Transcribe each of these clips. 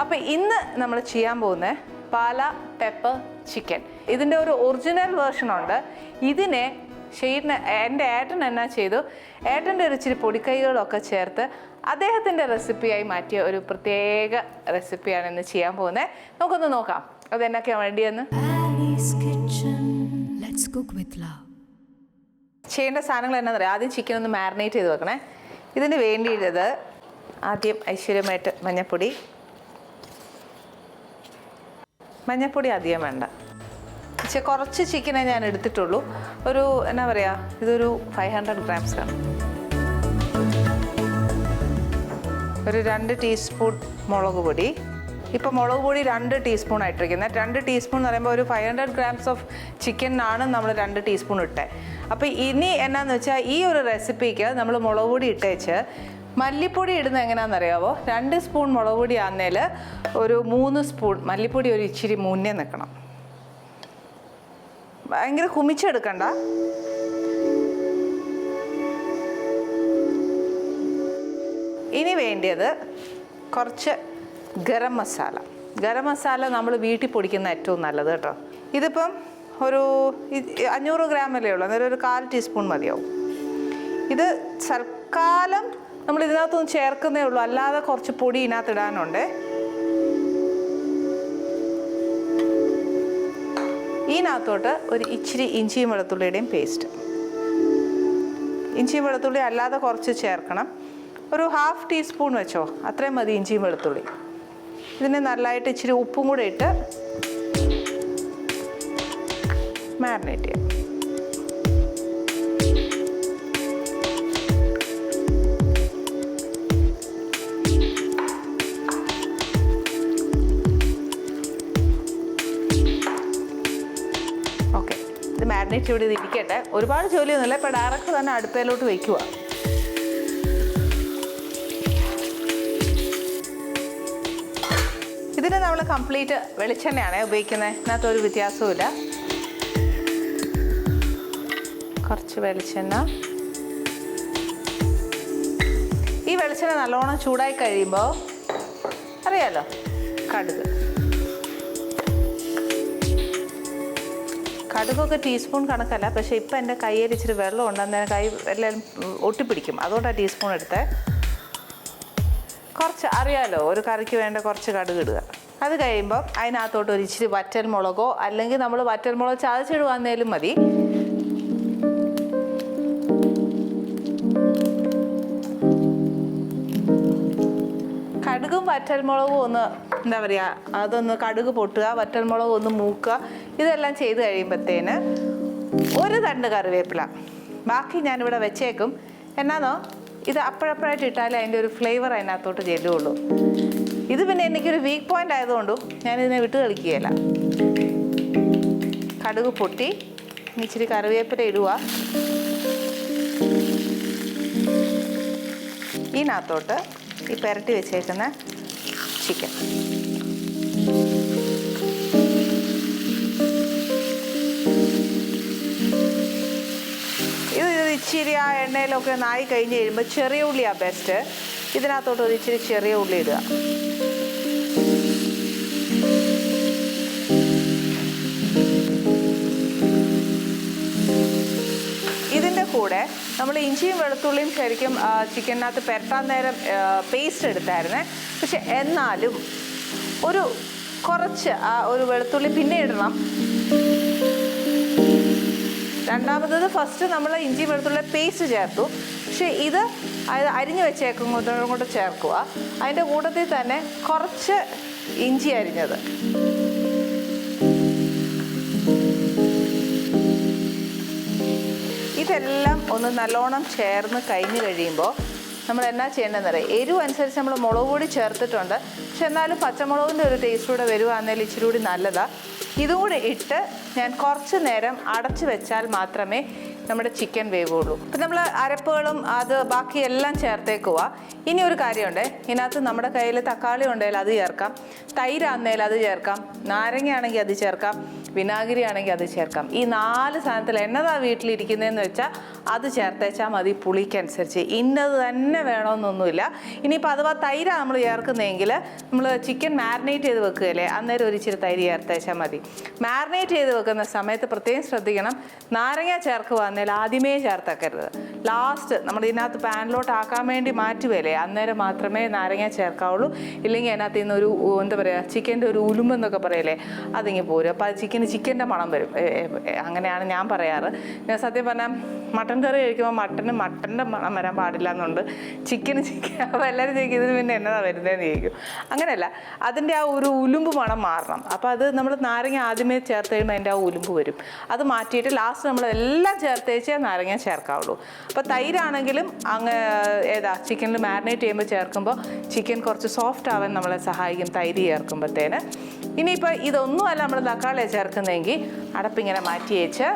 അപ്പോൾ ഇന്ന് നമ്മൾ ചെയ്യാൻ പോകുന്നത് പാല പെപ്പർ ചിക്കൻ. ഇതിൻ്റെ ഒരു ഒറിജിനൽ വേർഷനുണ്ട്. ഇതിനെ എൻ്റെ ഏട്ടൻ എന്നാ ചെയ്തു, ഏട്ടൻ്റെ ഒരു ഇച്ചിരി പൊടിക്കൈകളൊക്കെ ചേർത്ത് അദ്ദേഹത്തിൻ്റെ റെസിപ്പിയായി മാറ്റിയ ഒരു പ്രത്യേക റെസിപ്പിയാണ് ഇന്ന് ചെയ്യാൻ പോകുന്നത്. നമുക്കൊന്ന് നോക്കാം അതെന്നൊക്കെയാണ് വേണ്ടിയെന്ന്. ചെയ്യേണ്ട സാധനങ്ങൾ എന്നാ പറയുക, ആദ്യം ചിക്കൻ ഒന്ന് മാരിനേറ്റ് ചെയ്ത് വെക്കണേ. ഇതിന് വേണ്ടിയത് ആദ്യം ഐശ്വര്യമായിട്ട് മഞ്ഞപ്പൊടി അധികം വേണ്ട, കുറച്ച് ചിക്കനെ ഞാൻ എടുത്തിട്ടുള്ളൂ. ഒരു എന്നാ പറയുക, ഇതൊരു 500 grams ആണ്. ഒരു 2 ടീസ്പൂൺ മുളക് പൊടി. ഇപ്പോൾ മുളക് പൊടി 2 ടീസ്പൂൺ ആയിട്ടിരിക്കുന്നത്. 2 ടീസ്പൂൺ എന്ന് പറയുമ്പോൾ ഒരു 500 grams ഓഫ് ചിക്കനാണ് നമ്മൾ 2 ടീസ്പൂൺ ഇട്ടത്. അപ്പോൾ ഇനി എന്നാന്ന് വെച്ചാൽ ഈ ഒരു റെസിപ്പിക്ക് നമ്മൾ മുളക് പൊടി ഇട്ടേച്ച് മല്ലിപ്പൊടി ഇടുന്നത് എങ്ങനെയാണെന്നറിയാവോ, 2 സ്പൂൺ മുളക് പൊടി ആന്നേൽ ഒരു 3 സ്പൂൺ മല്ലിപ്പൊടി ഒരു ഇച്ചിരി മുന്നേ നിൽക്കണം. ഭയങ്കര കുമിച്ചെടുക്കണ്ട. ഇനി വേണ്ടിയത് കുറച്ച് ഗരം മസാല നമ്മൾ വീട്ടിൽ പൊടിക്കുന്ന ഏറ്റവും നല്ലത് കേട്ടോ. ഇതിപ്പം ഒരു 500 ഗ്രാമല്ലേ ഉള്ളൂ, അന്നേരം ഒരു 1/4 ടീസ്പൂൺ മതിയാവും. ഇത് സർക്കാലം നമ്മൾ ഇതിനകത്തൊന്നും ചേർക്കുന്നേ ഉള്ളൂ, അല്ലാതെ കുറച്ച് പൊടി ഇതിനകത്ത് ഇടാനുണ്ട്. ഇതിനകത്തോട്ട് ഒരു ഇച്ചിരി ഇഞ്ചിയും വെളുത്തുള്ളിയുടെയും പേസ്റ്റ്. ഇഞ്ചിയും വെളുത്തുള്ളി അല്ലാതെ കുറച്ച് ചേർക്കണം, ഒരു 1/2 ടീസ്പൂൺ വെച്ചോ, അത്രയും മതി ഇഞ്ചിയും വെളുത്തുള്ളി. ഇതിനെ നല്ലതായിട്ട് ഇച്ചിരി ഉപ്പും കൂടെ ഇട്ട് മാരിനേറ്റ് ചെയ്യാം. ഓക്കെ, ഇത് മാരിനേറ്റ് ഇവിടെ ഇരിക്കട്ടെ. ഒരുപാട് ജോലിയൊന്നുമില്ല, ഇപ്പോൾ ഡയറക്റ്റ് തന്നെ അടുപ്പയിലോട്ട് വയ്ക്കുക. ഇതിന് നമ്മൾ കംപ്ലീറ്റ് വെളിച്ചെണ്ണയാണ് ഉപയോഗിക്കുന്നത്, ഇതിനകത്ത് ഒരു വ്യത്യാസവുമില്ല. കുറച്ച് വെളിച്ചെണ്ണ. ഈ വെളിച്ചെണ്ണ നല്ലോണം ചൂടായി കഴിയുമ്പോൾ അറിയാലോ, കടുകൊക്കെ ടീസ്പൂൺ കണക്കല്ല, പക്ഷേ ഇപ്പം എൻ്റെ കയ്യിൽ ഇച്ചിരി വെള്ളം ഉണ്ടെന്ന് കൈ എല്ലാം ഒട്ടിപ്പിടിക്കും, അതുകൊണ്ടാണ് ടീസ്പൂൺ എടുത്തത്. കുറച്ച് അറിയാലോ, ഒരു കറിക്ക് വേണ്ട കുറച്ച് കടുക് ഇടുക. അത് കഴിയുമ്പോൾ അതിനകത്തോട്ട് ഒരു ഇച്ചിരി വറ്റൽമുളകോ അല്ലെങ്കിൽ നമ്മൾ വറ്റൽമുളക് ചതച്ചിടുവാന്നേലും മതി. കടുകും വറ്റൽമുളകും ഒന്ന് എന്താ പറയുക, അതൊന്ന് കടുക് പൊട്ടുക, വറ്റൽമുളക് ഒന്ന് മൂക്കുക, ഇതെല്ലാം ചെയ്ത് കഴിയുമ്പോഴത്തേന് ഒരു തണ്ട് കറിവേപ്പില ബാക്കി ഞാനിവിടെ വെച്ചേക്കും. എന്നാന്നോ, ഇത് അപ്പോഴപ്പോഴായിട്ട് ഇട്ടാലേ അതിൻ്റെ ഒരു ഫ്ലേവർ അതിനകത്തോട്ട് ചെല്ലുള്ളൂ. ഇത് പിന്നെ എനിക്കൊരു വീക്ക് പോയിൻ്റ് ആയതുകൊണ്ടും ഞാനിതിനെ വിട്ട് കളിക്കുകയില്ല. കടുക് പൊട്ടി ഇച്ചിരി കറിവേപ്പില ഇടുക. ഇതിനകത്തോട്ട് ഈ പുരട്ടി വെച്ചേക്കുന്ന ചിക്കൻ ഇച്ചിരി ആ എണ്ണയിലൊക്കെ നായി കഴിഞ്ഞ് കഴിയുമ്പോൾ ചെറിയ ഉള്ളിയാണ് ബെസ്റ്റ്. ഇതിനകത്തോട്ട് ഒരു ഇച്ചിരി ചെറിയ ഉള്ളി ഇടുക. ഇതിൻ്റെ കൂടെ നമ്മൾ ഇഞ്ചിയും വെളുത്തുള്ളിയും ശരിക്കും ചിക്കനകത്ത് പെരട്ടാൻ നേരം പേസ്റ്റ് എടുത്തായിരുന്നേ, പക്ഷെ എന്നാലും ഒരു കുറച്ച് ഒരു വെളുത്തുള്ളി പിന്നെ ഇടണം. രണ്ടാമത്തത് ഫസ്റ്റ് നമ്മൾ ഇഞ്ചി വെളുത്തുള്ളി പേസ്റ്റ് ചേർത്തു, പക്ഷേ ഇത് അരിഞ്ഞു വെച്ചേക്കുന്നതും കൂടെ ചേർക്കുക. അതിൻ്റെ കൂട്ടത്തിൽ തന്നെ കുറച്ച് ഇഞ്ചി അരിഞ്ഞത്. ഇതെല്ലാം ഒന്ന് നല്ലോണം ചേർന്ന് കഴിഞ്ഞ് കഴിയുമ്പോൾ നമ്മൾ എന്നാ ചെയ്യേണ്ടതെന്നറിയാം, എരിവ് അനുസരിച്ച് നമ്മൾ മുളക് പൊടി ചേർത്തിട്ടുണ്ട്, പക്ഷെ എന്നാലും പച്ചമുളകിൻ്റെ ഒരു ടേസ്റ്റ് കൂടെ വരുവാണെങ്കിൽ ഇച്ചിരി കൂടി നല്ലതാണ്. ഇതും കൂടെ ഇട്ട് ഞാൻ കുറച്ച് നേരം അടച്ചു വെച്ചാൽ മാത്രമേ നമ്മുടെ ചിക്കൻ വേവുള്ളൂ. ഇപ്പം നമ്മൾ അരപ്പുകളും അത് ബാക്കിയെല്ലാം ചേർത്തേക്കുക. ഇനി ഒരു കാര്യമുണ്ട്, ഇതിനകത്ത് നമ്മുടെ കയ്യിൽ തക്കാളി ഉണ്ടെങ്കിൽ അത് ചേർക്കാം, തൈരാന്നേൽ അത് ചേർക്കാം, നാരങ്ങയാണെങ്കിൽ അത് ചേർക്കാം, വിനാഗിരി ആണെങ്കിൽ അത് ചേർക്കാം. ഈ 4 സാധനത്തിൽ എന്നതാ വീട്ടിലിരിക്കുന്നതെന്ന് വെച്ചാൽ അത് ചേർത്തേച്ചാൽ മതി. പുളിക്കനുസരിച്ച് ഇന്നത് തന്നെ വേണമെന്നൊന്നുമില്ല. ഇനിയിപ്പോൾ അഥവാ തൈരാണ് നമ്മൾ ചേർക്കുന്നതെങ്കിൽ നമ്മൾ ചിക്കൻ മാരിനേറ്റ് ചെയ്ത് വെക്കുകയല്ലേ, അന്നേരം ഒരു ഇച്ചിരി തൈര് ചേർത്തേച്ചാൽ മതി. മാരിനേറ്റ് ചെയ്ത് വെക്കുന്ന സമയത്ത് പ്രത്യേകം ശ്രദ്ധിക്കണം, നാരങ്ങ ചേർക്കുകയാണെങ്കിൽ ആദ്യമേ ചേർത്തേക്കരുത്. ലാസ്റ്റ് നമ്മൾ ഇതിനകത്ത് പാനിലോട്ട് ആക്കാൻ വേണ്ടി മാറ്റുകയല്ലേ, അന്നേരം മാത്രമേ നാരങ്ങ ചേർക്കാവുള്ളൂ. ഇല്ലെങ്കിൽ അതിനകത്ത് നിന്ന് ഒരു എന്താ പറയുക, ചിക്കൻ്റെ ഒരു ഉലുമ്പെന്നൊക്കെ പറയല്ലേ, അതിങ്ങി പോരും. അപ്പോൾ അത് ചിക്കൻ്റെ മണം വരും. അങ്ങനെയാണ് ഞാൻ പറയാറ്. ഞാൻ സത്യം പറഞ്ഞാൽ മട്ടൻ കറി കഴിക്കുമ്പോൾ മട്ടൻ്റെ മണം വരാൻ പാടില്ല എന്നുണ്ട്. ചിക്കൻ അപ്പോൾ എല്ലാവരും ചോദിക്കും ഇതിന് പിന്നെ എന്നതാ വരുന്നതെന്ന് ചോദിക്കും. അങ്ങനെയല്ല, അതിൻ്റെ ആ ഒരു ഉലുമ്പ് മണം മാറണം. അപ്പോൾ അത് നമ്മൾ നാരങ്ങ ആദ്യമേ ചേർത്ത് കഴിയുമ്പോൾ അതിൻ്റെ ആ ഉലുമ്പ് വരും. അത് മാറ്റിയിട്ട് ലാസ്റ്റ് നമ്മൾ എല്ലാം ചേർത്തേച്ചേ നാരങ്ങ ചേർക്കാവുള്ളൂ. അപ്പോൾ തൈരാണെങ്കിലും ചിക്കനിൽ മാരിനേറ്റ് ചെയ്യുമ്പോൾ ചേർക്കുമ്പോൾ ചിക്കൻ കുറച്ച് സോഫ്റ്റ് ആവാൻ നമ്മളെ സഹായിക്കും തൈര് ചേർക്കുമ്പോഴത്തേന്. ഇനിയിപ്പോൾ ഇതൊന്നുമല്ല നമ്മൾ തക്കാളി ചേർക്കുന്നതെങ്കിൽ അടപ്പിങ്ങനെ മാറ്റി വെച്ച്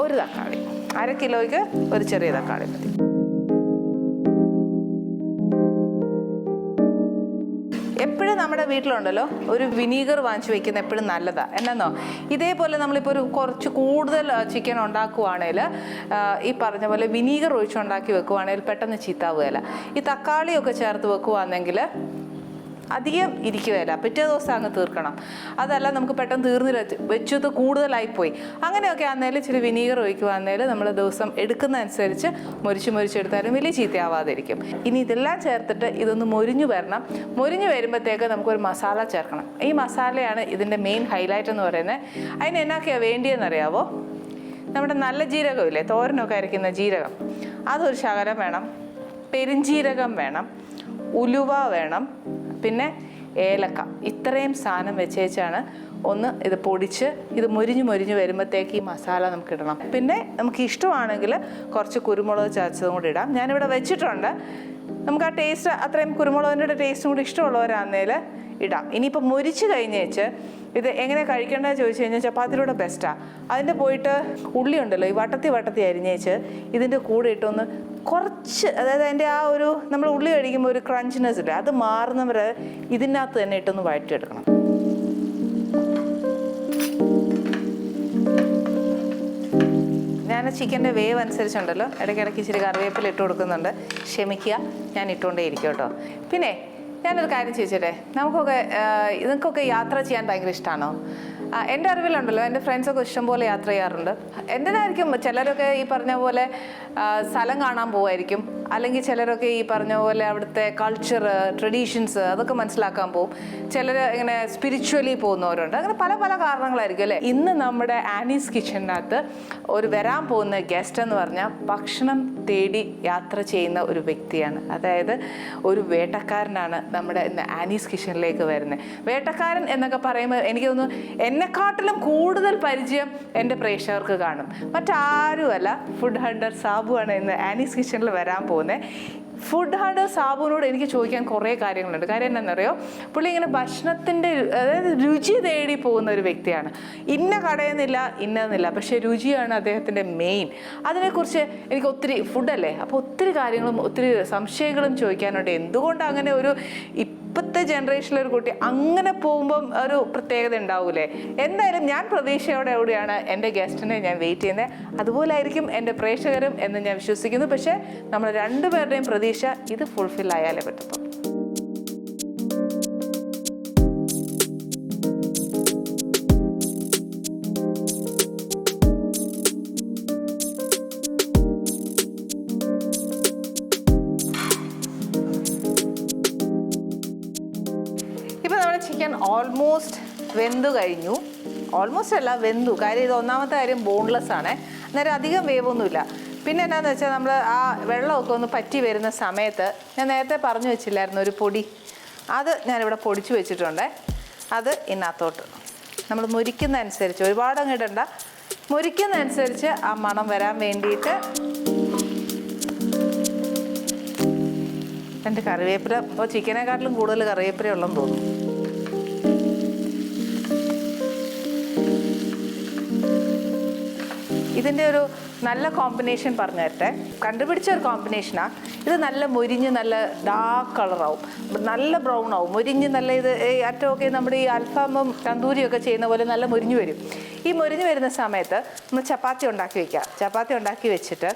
ഒരു തക്കാളി, 1/2 കിലോയ്ക്ക് ഒരു ചെറിയ തക്കാളി മതി. എപ്പോഴും നമ്മുടെ വീട്ടിലുണ്ടല്ലോ ഒരു വിനീഗർ വാങ്ങിച്ച് വെക്കുന്ന എപ്പോഴും നല്ലതാണ്. എന്നാന്നോ, ഇതേപോലെ നമ്മളിപ്പോൾ ഒരു കുറച്ച് കൂടുതൽ ചിക്കൻ ഉണ്ടാക്കുവാണെങ്കിൽ ഈ പറഞ്ഞ പോലെ വിനീഗർ ഒഴിച്ചുണ്ടാക്കി വെക്കുവാണെങ്കിൽ പെട്ടെന്ന് ചീത്താവുകയില്ല. ഈ തക്കാളിയൊക്കെ ചേർത്ത് വെക്കുവാണെങ്കിൽ അധികം ഇരിക്കുകയില്ല, പിറ്റേ ദിവസം അങ്ങ് തീർക്കണം. അതല്ല നമുക്ക് പെട്ടെന്ന് തീർന്നില്ല, വെച്ചത് കൂടുതലായിപ്പോയി, അങ്ങനെയൊക്കെ ആണെങ്കിലും ഇച്ചിരി വിനീഗർ ഒഴിക്കുകയാണെങ്കിൽ നമ്മൾ ദിവസം എടുക്കുന്നതനുസരിച്ച് മുരിച്ചെടുത്താലും വലിയ ചീത്തയാവാതിരിക്കും. ഇനി ഇതെല്ലാം ചേർത്തിട്ട് ഇതൊന്ന് മൊരിഞ്ഞു വരണം. മൊരിഞ്ഞു വരുമ്പോഴത്തേക്ക് നമുക്കൊരു മസാല ചേർക്കണം. ഈ മസാലയാണ് ഇതിൻ്റെ മെയിൻ ഹൈലൈറ്റ് എന്ന് പറയുന്നത്. അതിന് എന്നൊക്കെയാണ് വേണ്ടിയെന്നറിയാവോ? നമ്മുടെ നല്ല ജീരകമില്ലേ, തോരനൊക്കെ അരയ്ക്കുന്ന ജീരകം, അതൊരു ശകലം വേണം. പെരിഞ്ജീരകം വേണം, ഉലുവ വേണം, പിന്നെ ഏലക്ക. ഇത്രയും സാധനം വെച്ചേച്ചാണ് ഒന്ന് ഇത് പൊടിച്ച് ഇത് മൊരിഞ്ഞ് വരുമ്പോഴത്തേക്ക് ഈ മസാല നമുക്ക് ഇടണം. പിന്നെ നമുക്ക് ഇഷ്ടമാണെങ്കിൽ കുറച്ച് കുരുമുളക് ചതച്ചതും കൂടി ഇടാം. ഞാനിവിടെ വെച്ചിട്ടുണ്ട്. നമുക്ക് ആ ടേസ്റ്റ് അത്രയും കുരുമുളകിൻ്റെ ടേസ്റ്റും കൂടി ഇഷ്ടമുള്ളവരാണെന്നേൽ ഇടാം. ഇനിയിപ്പോൾ മൊരിച്ച് കഴിഞ്ഞേച്ച് ഇത് എങ്ങനെ കഴിക്കേണ്ടതെന്ന് ചോദിച്ചു കഴിഞ്ഞാൽ ചപ്പാത്തിയിലൂടെ ബെസ്റ്റാണ്. അതിൻ്റെ പോയിട്ട് ഉള്ളി ഉണ്ടല്ലോ, ഈ വട്ടത്തി അരിഞ്ഞേച്ച് ഇതിൻ്റെ കൂടെ ഇട്ടൊന്ന് കുറച്ച്, അതായത് അതിൻ്റെ ആ ഒരു നമ്മൾ ഉള്ളി കഴിക്കുമ്പോൾ ഒരു ക്രഞ്ചിനെസ് ഇല്ല, അത് മാറുന്നവരെ ഇതിനകത്ത് തന്നെ ഇട്ടൊന്ന് വഴറ്റിയെടുക്കണം. ഞാൻ ചിക്കൻ്റെ വേവ് അനുസരിച്ചുണ്ടല്ലോ ഇടയ്ക്കിടയ്ക്ക് ഇച്ചിരി കറിവേപ്പില ഇട്ട് കൊടുക്കുന്നുണ്ട്. ക്ഷമിക്കുക, ഞാൻ ഇട്ടുകൊണ്ടേ ഇരിക്കും കേട്ടോ. പിന്നെ ഞാനൊരു കാര്യം ചോദിച്ചോട്ടെ, നിങ്ങൾക്കൊക്കെ യാത്ര ചെയ്യാൻ ഭയങ്കര ഇഷ്ടമാണോ? എൻ്റെ അറിവിലുണ്ടല്ലോ എൻ്റെ ഫ്രണ്ട്സൊക്കെ ഇഷ്ടംപോലെ യാത്ര ചെയ്യാറുണ്ട്. എൻ്റെതായിരിക്കും ചിലരൊക്കെ ഈ പറഞ്ഞ പോലെ സ്ഥലം കാണാൻ പോവായിരിക്കും, അല്ലെങ്കിൽ ചിലരൊക്കെ ഈ പറഞ്ഞ പോലെ അവിടുത്തെ കൾച്ചർ ട്രഡീഷൻസ് അതൊക്കെ മനസ്സിലാക്കാൻ പോകും. ചിലർ ഇങ്ങനെ സ്പിരിച്വലി പോകുന്നവരുണ്ട്. അങ്ങനെ പല പല കാരണങ്ങളായിരിക്കും അല്ലേ. ഇന്ന് നമ്മുടെ ആനീസ് കിച്ചണിനകത്ത് വരാൻ പോകുന്ന ഗസ്റ്റ് എന്ന് പറഞ്ഞാൽ ഭക്ഷണം തേടി യാത്ര ചെയ്യുന്ന ഒരു വ്യക്തിയാണ്. അതായത് ഒരു വേട്ടക്കാരനാണ് നമ്മുടെ ഇന്ന് ആനീസ് കിച്ചണിലേക്ക് വരുന്നത്. വേട്ടക്കാരൻ എന്നൊക്കെ പറയുമ്പോൾ എനിക്ക് തോന്നുന്നു എന്നെക്കാട്ടിലും കൂടുതൽ പരിചയം എൻ്റെ പ്രേക്ഷകർക്ക് കാണും. മറ്റാരുമല്ല, ഫുഡ് ഹണ്ടർ സാബുവാണ് ഇന്ന് ആനീസ് കിച്ചണിൽ വരാൻ പോകുന്നത്. ഫുഡ് ഹണ്ടർ സാബുവിനോട് എനിക്ക് ചോദിക്കാൻ കുറേ കാര്യങ്ങളുണ്ട്. കാര്യം എന്താണെന്നറിയോ, പുള്ളി ഇങ്ങനെ ഭക്ഷണത്തിൻ്റെ അതായത് രുചി തേടി പോകുന്ന ഒരു വ്യക്തിയാണ്. ഇന്ന കടയെന്നില്ല ഇന്നതെന്നില്ല, പക്ഷേ രുചിയാണ് അദ്ദേഹത്തിൻ്റെ മെയിൻ. അതിനെക്കുറിച്ച് എനിക്ക് ഒത്തിരി ഫുഡല്ലേ, അപ്പോൾ ഒത്തിരി കാര്യങ്ങളും ഒത്തിരി സംശയങ്ങളും ചോദിക്കാനുണ്ട്. എന്തുകൊണ്ട് അങ്ങനെ ഇപ്പോഴത്തെ ജനറേഷനിലൊരു കുട്ടി അങ്ങനെ പോകുമ്പം ഒരു പ്രത്യേകത ഉണ്ടാവൂലേ. എന്തായാലും ഞാൻ പ്രതീക്ഷയോടെയാണ് എൻ്റെ ഗസ്റ്റിനെ ഞാൻ വെയിറ്റ് ചെയ്യുന്നത്. അതുപോലെ ആയിരിക്കും എൻ്റെ പ്രേക്ഷകരും എന്ന് ഞാൻ വിശ്വസിക്കുന്നു. പക്ഷേ നമ്മൾ രണ്ടുപേരുടെയും പ്രതീക്ഷ ഇത് ഫുൾഫിൽ ആയാലേ പറ്റത്തുള്ളൂ. ചിക്കൻ ഓൾമോസ്റ്റ് വെന്തു കഴിഞ്ഞു. ഓൾമോസ്റ്റ് അല്ല, വെന്തു. കാര്യം ഇത് ഒന്നാമത്തെ കാര്യം ബോൺലെസ് ആണ്, അന്നേരം അധികം വേവൊന്നുമില്ല. പിന്നെ എന്നാന്ന് വെച്ചാൽ നമ്മൾ ആ വെള്ളമൊക്കെ ഒന്ന് പറ്റി വരുന്ന സമയത്ത് ഞാൻ നേരത്തെ പറഞ്ഞു വെച്ചില്ലായിരുന്നു ഒരു പൊടി, അത് ഞാനിവിടെ പൊടിച്ചു വെച്ചിട്ടുണ്ട്. അത് ഇതിനകത്തോട്ട് നമ്മൾ മുരിക്കുന്നതനുസരിച്ച്, ഒരുപാട് അങ്ങ് ഇടണ്ട, മുരിക്കുന്നതനുസരിച്ച് ആ മണം വരാൻ വേണ്ടിയിട്ട് എൻ്റെ കറിവേപ്പില, ഇപ്പോൾ ചിക്കനെക്കാട്ടിലും കൂടുതൽ കറിവേപ്പില ഉള്ളെന്ന് തോന്നുന്നു. ഇതിൻ്റെ ഒരു നല്ല കോമ്പിനേഷൻ പറഞ്ഞു തരട്ടെ. കണ്ടുപിടിച്ച ഒരു കോമ്പിനേഷനാണ് ഇത്. നല്ല മൊരിഞ്ഞ് നല്ല ഡാർക്ക് കളറാവും, നല്ല ബ്രൗൺ ആവും, മൊരിഞ്ഞ് നല്ല ഇത് അറ്റമൊക്കെ നമ്മുടെ ഈ അൽഫാമും തന്തൂരിയൊക്കെ ചെയ്യുന്ന പോലെ നല്ല മൊരിഞ്ഞ് വരും. ഈ മൊരിഞ്ഞ് വരുന്ന സമയത്ത് നമ്മൾ ചപ്പാത്തി ഉണ്ടാക്കി വയ്ക്കുക. ചപ്പാത്തി ഉണ്ടാക്കി വെച്ചിട്ട്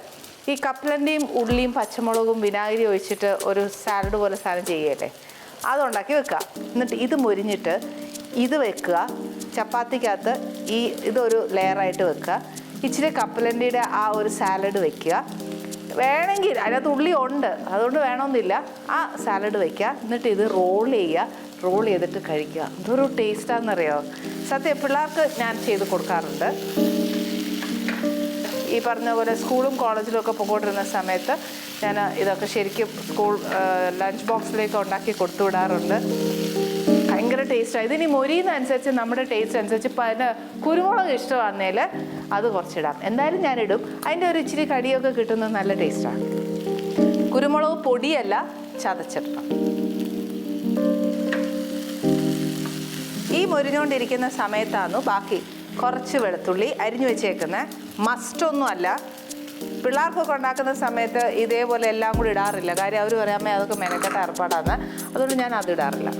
ഈ കപ്പലണ്ടിയും ഉള്ളിയും പച്ചമുളകും വിനാഗിരി ഒഴിച്ചിട്ട് ഒരു സാലഡ് പോലെ സാധനം ചെയ്യുകയല്ലേ, അതുണ്ടാക്കി വെക്കുക. എന്നിട്ട് ഇത് മൊരിഞ്ഞിട്ട് ഇത് വെക്കുക. ചപ്പാത്തിക്കകത്ത് ഇതൊരു ലെയറായിട്ട് വെക്കുക. ഇച്ചിരി കപ്പലണ്ടിയുടെ ആ ഒരു സാലഡ് വെക്കുക. വേണമെങ്കിൽ അതിനകത്ത് ഉള്ളി ഉണ്ട്, അതുകൊണ്ട് വേണമെന്നില്ല, ആ സാലഡ് വയ്ക്കുക. എന്നിട്ട് ഇത് റോൾ ചെയ്യുക. റോൾ ചെയ്തിട്ട് കഴിക്കുക. ഇതൊരു ടേസ്റ്റാണെന്നറിയോ. സത്യം പിള്ളേർക്ക് ഞാൻ ചെയ്ത് കൊടുക്കാറുണ്ട്. ഈ പറഞ്ഞ പോലെ സ്കൂളും കോളേജിലും ഒക്കെ പോയിക്കൊണ്ടിരുന്ന സമയത്ത് ഞാൻ ഇതൊക്കെ ശരിക്കും സ്കൂൾ ലഞ്ച് ബോക്സിലേക്ക് ഉണ്ടാക്കി കൊടുത്തു വിടാറുണ്ട്. ഭയങ്കര ടേസ്റ്റാണ്. ഇതിനി മൊരിയുന്നതനുസരിച്ച് നമ്മുടെ ടേസ്റ്റ് അനുസരിച്ച് ഇപ്പം അതിന് കുരുമുളക് ഇഷ്ടമാണെന്നേൽ അത് കുറച്ചിടാം. എന്തായാലും ഞാനിടും. അതിൻ്റെ ഒരു ഇച്ചിരി കടിയൊക്കെ കിട്ടുന്നത് നല്ല ടേസ്റ്റാണ്. കുരുമുളക് പൊടിയല്ല, ചതച്ചിടണം. ഈ മൊരിഞ്ഞുകൊണ്ടിരിക്കുന്ന സമയത്താണ് ബാക്കി കുറച്ച് വെളുത്തുള്ളി അരിഞ്ഞു വെച്ചേക്കുന്നത്. മസ്റ്റൊന്നും അല്ല. പിള്ളേർക്കൊക്കെ ഉണ്ടാക്കുന്ന സമയത്ത് ഇതേപോലെ എല്ലാം കൂടി ഇടാറില്ല. കാര്യം അവർ പറയാമേ അതൊക്കെ മെനക്കെട്ട ഏർപ്പാടാണ്, അതുകൊണ്ട് ഞാൻ അത് ഇടാറില്ല.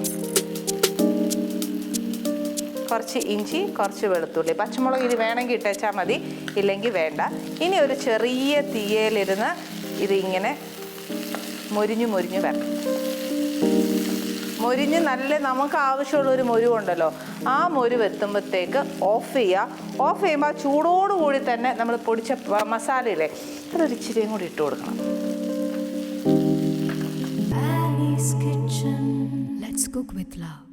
കുറച്ച് ഇഞ്ചി, കുറച്ച് വെളുത്തുള്ളി, പച്ചമുളക് ഇത് വേണമെങ്കിൽ ഇട്ടേച്ചാൽ മതി, ഇല്ലെങ്കിൽ വേണ്ട. ഇനി ഒരു ചെറിയ തീയലിരുന്ന് ഇതിങ്ങനെ മൊരിഞ്ഞ് മൊരിഞ്ഞ് വരണം. മൊരിഞ്ഞ് നല്ല നമുക്ക് ആവശ്യമുള്ളൊരു മൊരുവുണ്ടല്ലോ, ആ മൊരുവ് എത്തുമ്പോഴത്തേക്ക് ഓഫ് ചെയ്യുക. ഓഫ് ചെയ്യുമ്പോൾ ആ ചൂടോടുകൂടി തന്നെ നമ്മൾ പൊടിച്ച മസാലയില്ലേ അതൊരു ഇച്ചിരിയും കൂടി ഇട്ട് കൊടുക്കണം. Annie's Kitchen. Let's cook with love.